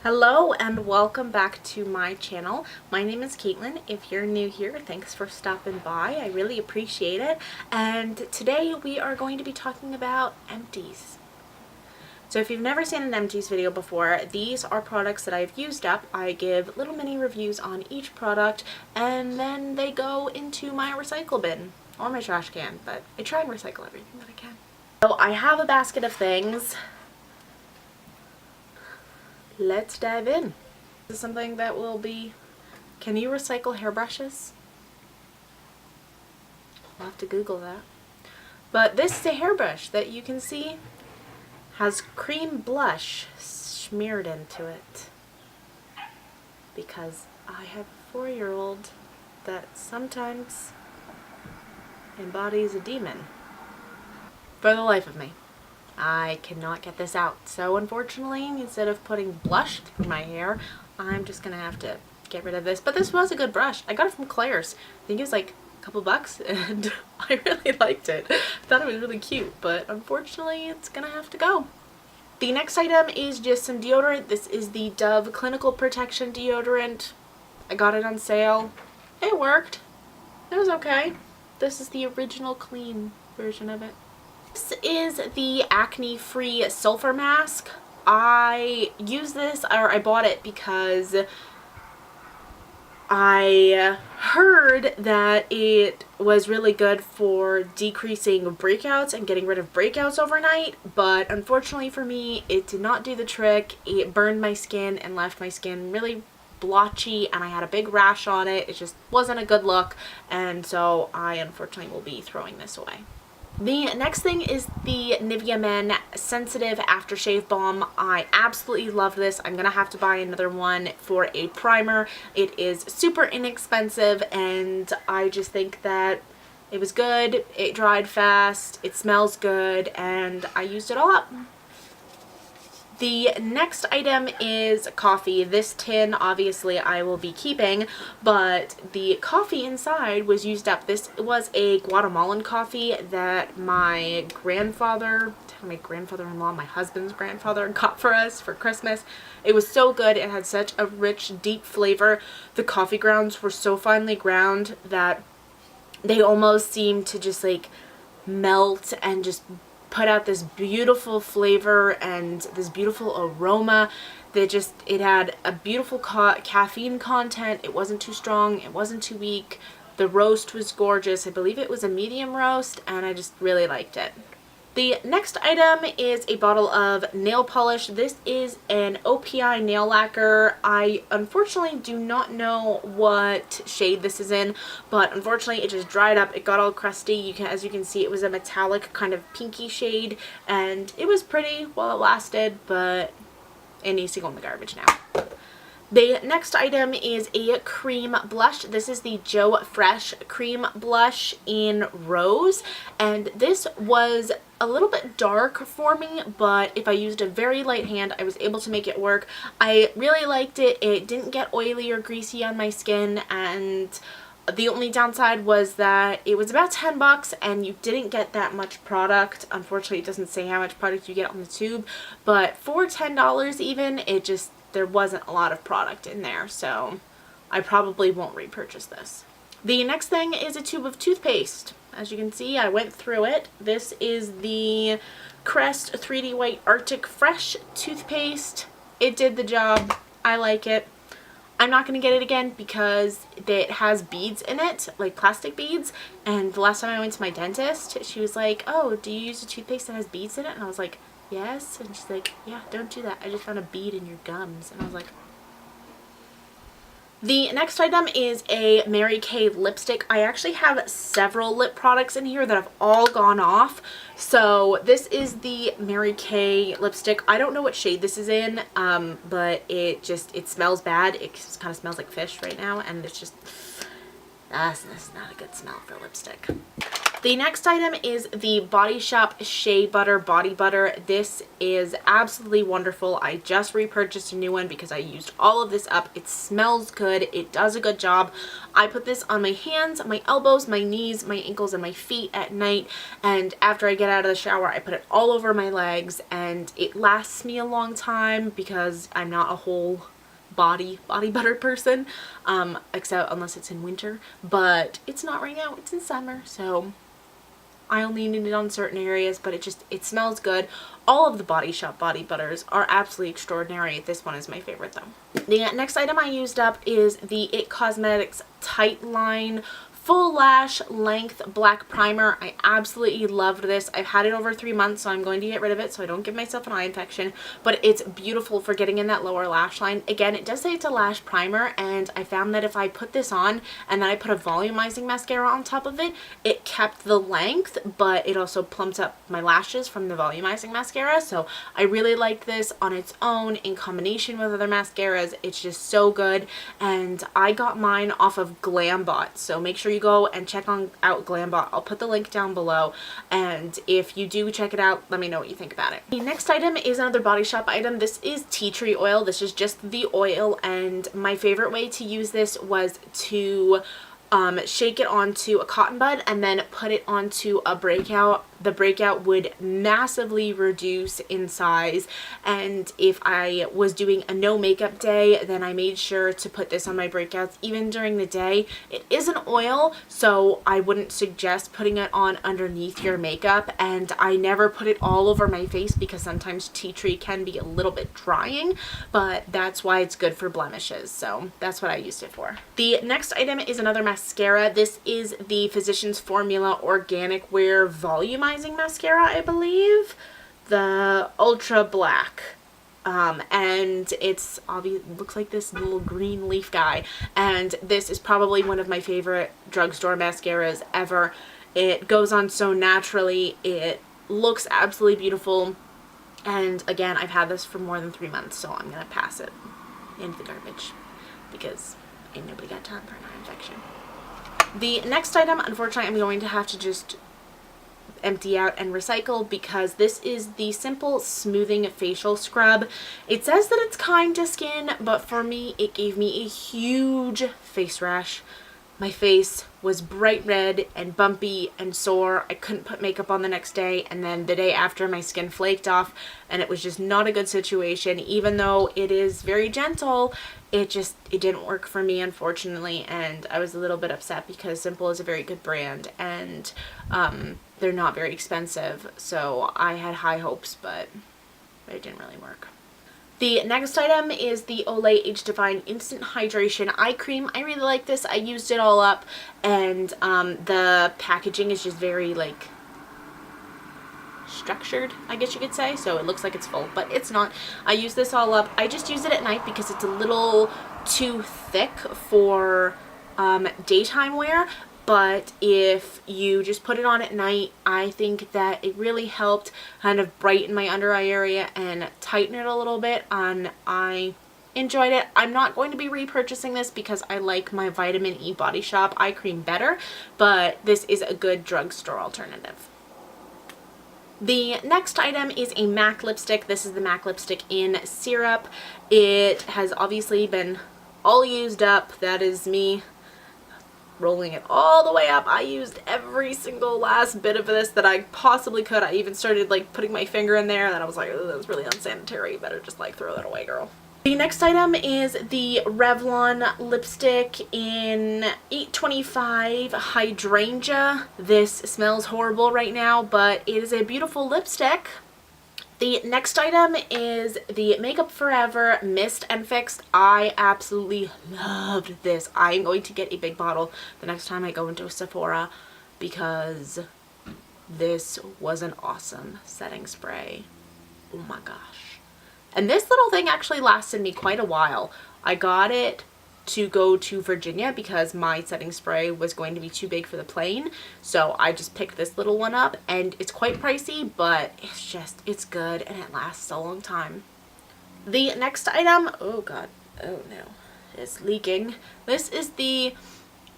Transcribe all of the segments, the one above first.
Hello and welcome back to my channel. My name is Caitlin. If you're new here, thanks for stopping by. I really appreciate it. And today we are going to be talking about Empties. So if you've never seen an Empties video before, these are products that I've used up. I give little mini reviews on each product and then they go into my recycle bin or my trash can, but I try and recycle everything that I can. So I have a basket of things. Let's dive in. This is something that will be, can you recycle hairbrushes? I'll have to Google that. But this is a hairbrush that you can see has cream blush smeared into it. Because I have a 4-year-old that sometimes embodies a demon. For the life of me, I cannot get this out. So unfortunately, instead of putting blush through my hair, I'm just gonna have to get rid of this. But this was a good brush. I got it from Claire's. I think it was like a couple bucks and I really liked it. I thought it was really cute, but unfortunately it's gonna have to go. The next item is just some deodorant. This is the Dove Clinical Protection Deodorant. I got it on sale. It worked. It was okay. This is the original clean version of it. This is the acne free sulfur mask. I use this, or I bought it because I heard that it was really good for decreasing breakouts and getting rid of breakouts overnight, but unfortunately for me it did not do the trick. It burned my skin and left my skin really blotchy and I had a big rash on it. It just wasn't a good look, and so I unfortunately will be throwing this away. The next thing is the Nivea Men Sensitive Aftershave Balm. I absolutely love this. I'm gonna have to buy another one for a primer. It is super inexpensive and I just think that it was good, it dried fast, it smells good, and I used it all up. The next item is coffee. This tin obviously I will be keeping, but the coffee inside was used up. This was a Guatemalan coffee that my grandfather-in-law, my husband's grandfather, got for us for Christmas. It was so good. It had such a rich, deep flavor. The coffee grounds were so finely ground that they almost seemed to just like melt and just put out this beautiful flavor and this beautiful aroma that just, it had a beautiful caffeine content. It wasn't too strong, it wasn't too weak. The roast was gorgeous. I believe it was a medium roast and I just really liked it. The next item is a bottle of nail polish. This is an OPI nail lacquer. I unfortunately do not know what shade this is in, but unfortunately it just dried up. It got all crusty. As you can see, it was a metallic kind of pinky shade, and it was pretty while it lasted, but it needs to go in the garbage now. The next item is a cream blush. This is the Joe Fresh cream blush in Rose, and this was a little bit dark for me, but if I used a very light hand, I was able to make it work. I really liked it. It didn't get oily or greasy on my skin, and the only downside was that it was about 10 bucks and you didn't get that much product. Unfortunately, it doesn't say how much product you get on the tube, but for $10 even, there wasn't a lot of product in there, so I probably won't repurchase this. The next thing is a tube of toothpaste. As you can see, I went through it. This is the Crest 3D White Arctic Fresh toothpaste. It did the job. I like it. I'm not going to get it again because it has beads in it, like plastic beads, and the last time I went to my dentist, she was like, "Oh, do you use a toothpaste that has beads in it?" And I was like, "Yes." And she's like, "Yeah, don't do that. I just found a bead in your gums." And I was like... The next item is a Mary Kay lipstick. I actually have several lip products in here that have all gone off. So this is the Mary Kay lipstick. I don't know what shade this is in, but it smells bad. It just kind of smells like fish right now, and it's just, that's not a good smell for lipstick. The next item is the Body Shop Shea Butter Body Butter. This is absolutely wonderful. I just repurchased a new one because I used all of this up. It smells good. It does a good job. I put this on my hands, my elbows, my knees, my ankles, and my feet at night. And after I get out of the shower, I put it all over my legs, and it lasts me a long time because I'm not a whole body butter person, except unless it's in winter. But it's not right now. It's in summer, so I only need it on certain areas, but it smells good. All of the Body Shop body butters are absolutely extraordinary. This one is my favorite though. The next item I used up is the It Cosmetics Tight Line Full Lash Length Black Primer. I absolutely loved this. I've had it over 3 months, so I'm going to get rid of it so I don't give myself an eye infection, but it's beautiful for getting in that lower lash line. Again, it does say it's a lash primer, and I found that if I put this on and then I put a volumizing mascara on top of it, it kept the length, but it also plumps up my lashes from the volumizing mascara. So I really like this on its own in combination with other mascaras. It's just so good, and I got mine off of Glambot, so make sure you go and check out Glambot. I'll put the link down below, and if you do check it out, let me know what you think about it. The next item is another Body Shop item. This is tea tree oil. This is just the oil, and my favorite way to use this was to shake it onto a cotton bud and then put it onto a breakout. The breakout would massively reduce in size, and if I was doing a no makeup day, then I made sure to put this on my breakouts even during the day. It is an oil, so I wouldn't suggest putting it on underneath your makeup, and I never put it all over my face because sometimes tea tree can be a little bit drying, but that's why it's good for blemishes, so that's what I used it for. The next item is another mascara. This is the Physicians Formula Organic Wear Volumizing mascara, I believe, the Ultra Black, and it's obviously looks like this little green leaf guy, and this is probably one of my favorite drugstore mascaras ever. It goes on so naturally, it looks absolutely beautiful, and again, I've had this for more than 3 months, so I'm gonna pass it into the garbage because ain't nobody got time for an eye infection. The next item, unfortunately, I'm going to have to just empty out and recycle because this is the Simple Smoothing Facial Scrub. It says that it's kind to skin, but for me, it gave me a huge face rash. My face was bright red and bumpy and sore. I couldn't put makeup on the next day, and then the day after my skin flaked off, and it was just not a good situation. Even though it is very gentle, it didn't work for me, unfortunately, and I was a little bit upset because Simple is a very good brand, and they're not very expensive, so I had high hopes, but it didn't really work. The next item is the Olay Age Defying Instant Hydration Eye Cream. I really like this. I used it all up, and the packaging is just very, like, structured, I guess you could say, so it looks like it's full, but it's not. I use this all up. I just use it at night because it's a little too thick for daytime wear, but if you just put it on at night, I think that it really helped kind of brighten my under eye area and tighten it a little bit, and I enjoyed it. I'm not going to be repurchasing this because I like my Vitamin E Body Shop eye cream better, but this is a good drugstore alternative. The next item is a MAC lipstick. This is the MAC lipstick in syrup. It has obviously been all used up. That is me rolling it all the way up. I used every single last bit of this that I possibly could. I even started like putting my finger in there, and then I was like, oh, that was really unsanitary. You better just like throw that away, girl. The next item is the Revlon lipstick in 825 Hydrangea. This smells horrible right now, but it is a beautiful lipstick. The next item is the Makeup Forever Mist and Fixed. I absolutely loved this. I am going to get a big bottle the next time I go into a Sephora because this was an awesome setting spray. Oh my gosh. And this little thing actually lasted me quite a while. I got it to go to Virginia because my setting spray was going to be too big for the plane, so I just picked this little one up, and it's quite pricey, but it's good and it lasts a long time. The next item, oh god, oh no, it's leaking. This is the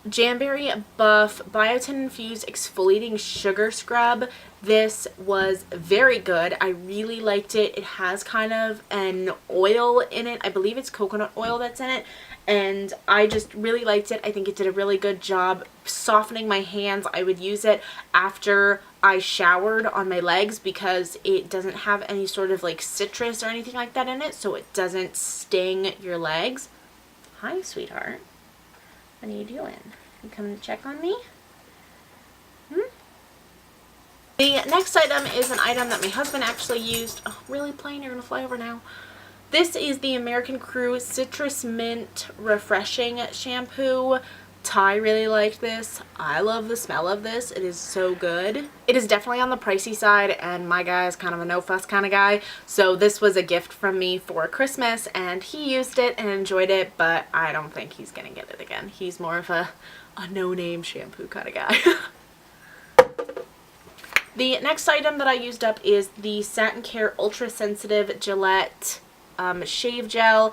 Jamberry Buff Biotin Infused Exfoliating Sugar Scrub. This was very good. I really liked it. It has kind of an oil in it. I believe it's coconut oil that's in it. And I just really liked it. I think it did a really good job softening my hands. I would use it after I showered on my legs because it doesn't have any sort of like citrus or anything like that in it, so it doesn't sting your legs. Hi, sweetheart. What are you doing? You coming to check on me? The next item is an item that my husband actually used. Oh, really, plane? You're going to fly over now. This is the American Crew Citrus Mint Refreshing Shampoo. Ty really liked this. I love the smell of this. It is so good. It is definitely on the pricey side, and my guy is kind of a no-fuss kind of guy. So this was a gift from me for Christmas, and he used it and enjoyed it, but I don't think he's going to get it again. He's more of a no-name shampoo kind of guy. The next item that I used up is the Satin Care Ultra Sensitive Gillette Shave Gel.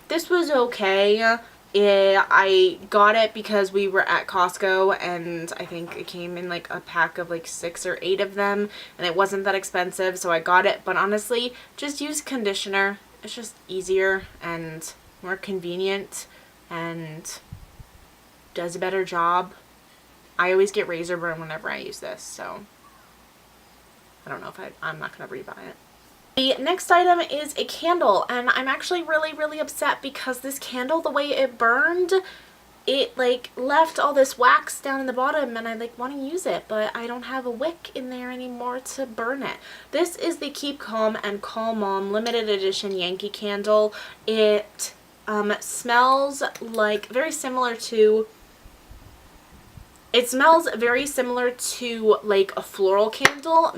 This was okay. I got it because we were at Costco, and I think it came in like a pack of like 6 or 8 of them, and it wasn't that expensive, so I got it. But honestly, just use conditioner. It's just easier and more convenient and does a better job. I always get razor burn whenever I use this, so I don't know if I'm not going to rebuy it. The next item is a candle, and I'm actually really upset because this candle, the way it burned, it like left all this wax down in the bottom, and I like want to use it, but I don't have a wick in there anymore to burn it. This is the Keep Calm and Call Mom limited edition Yankee candle. It smells like very similar to like a floral candle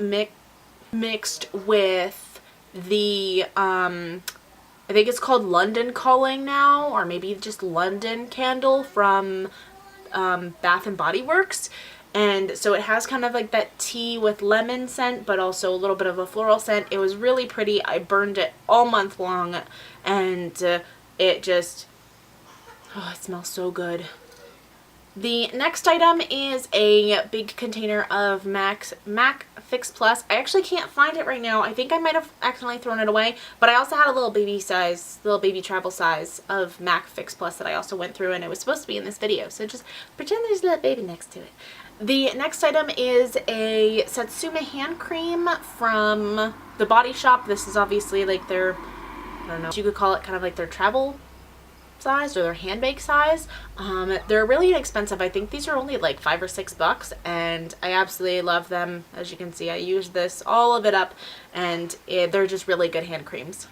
mixed with the I think it's called London Calling now, or maybe just London Candle from Bath and Body Works. And so it has kind of like that tea with lemon scent, but also a little bit of a floral scent. It was really pretty. I burned it all month long, and it just, oh, it smells so good. The next item is a big container of MAC Fix Plus. I actually can't find it right now. I think I might have accidentally thrown it away, but I also had a little baby travel size of MAC Fix Plus that I also went through, and it was supposed to be in this video, so just pretend there's a little baby next to it. The next item is a Satsuma hand cream from the Body Shop. This is obviously like their, I don't know, you could call it kind of like their travel size or their handbag size. They're really inexpensive. I think these are only like $5 or $6, and I absolutely love them. As you can see, I used this, all of it up, and they're just really good hand creams.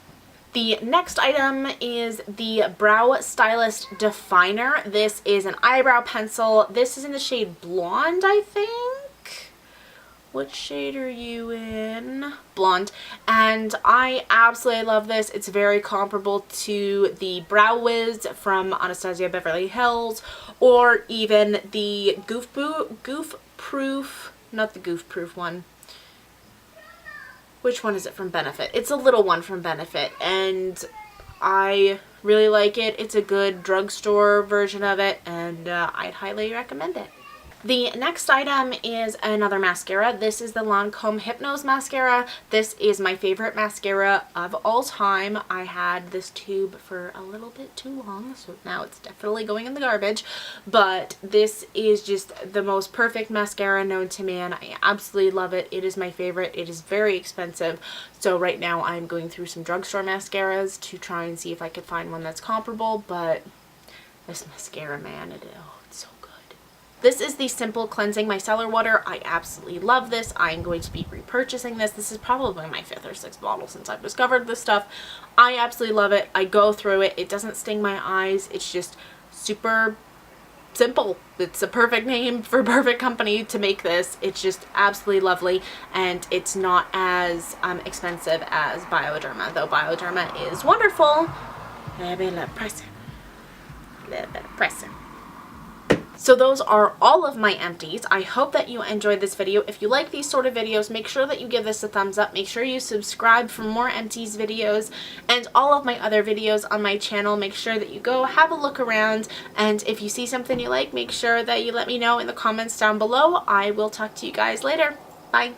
The next item is the Brow Stylist Definer. This is an eyebrow pencil. This is in the shade Blonde, I think. What shade are you in? Blonde. And I absolutely love this. It's very comparable to the Brow Wiz from Anastasia Beverly Hills, or even the Goof Proof, not the Goof Proof one. Which one is it from Benefit? It's a little one from Benefit, and I really like it. It's a good drugstore version of it, and I'd highly recommend it. The next item is another mascara. This is the Lancome Hypnose Mascara. This is my favorite mascara of all time. I had this tube for a little bit too long, so now it's definitely going in the garbage. But this is just the most perfect mascara known to man. I absolutely love it. It is my favorite. It is very expensive. So right now I'm going through some drugstore mascaras to try and see if I could find one that's comparable. But this mascara, man, it's so good. This is the Simple Cleansing Micellar Water. I absolutely love this. I'm going to be repurchasing this. This is probably my 5th or 6th bottle since I've discovered this stuff. I absolutely love it. I go through it. It doesn't sting my eyes. It's just super simple. It's a perfect name for a perfect company to make this. It's just absolutely lovely, and it's not as expensive as Bioderma, though Bioderma is wonderful. A little bit of pressing. So those are all of my empties. I hope that you enjoyed this video. If you like these sort of videos, make sure that you give this a thumbs up. Make sure you subscribe for more empties videos and all of my other videos on my channel. Make sure that you go have a look around, and if you see something you like, make sure that you let me know in the comments down below. I will talk to you guys later. Bye.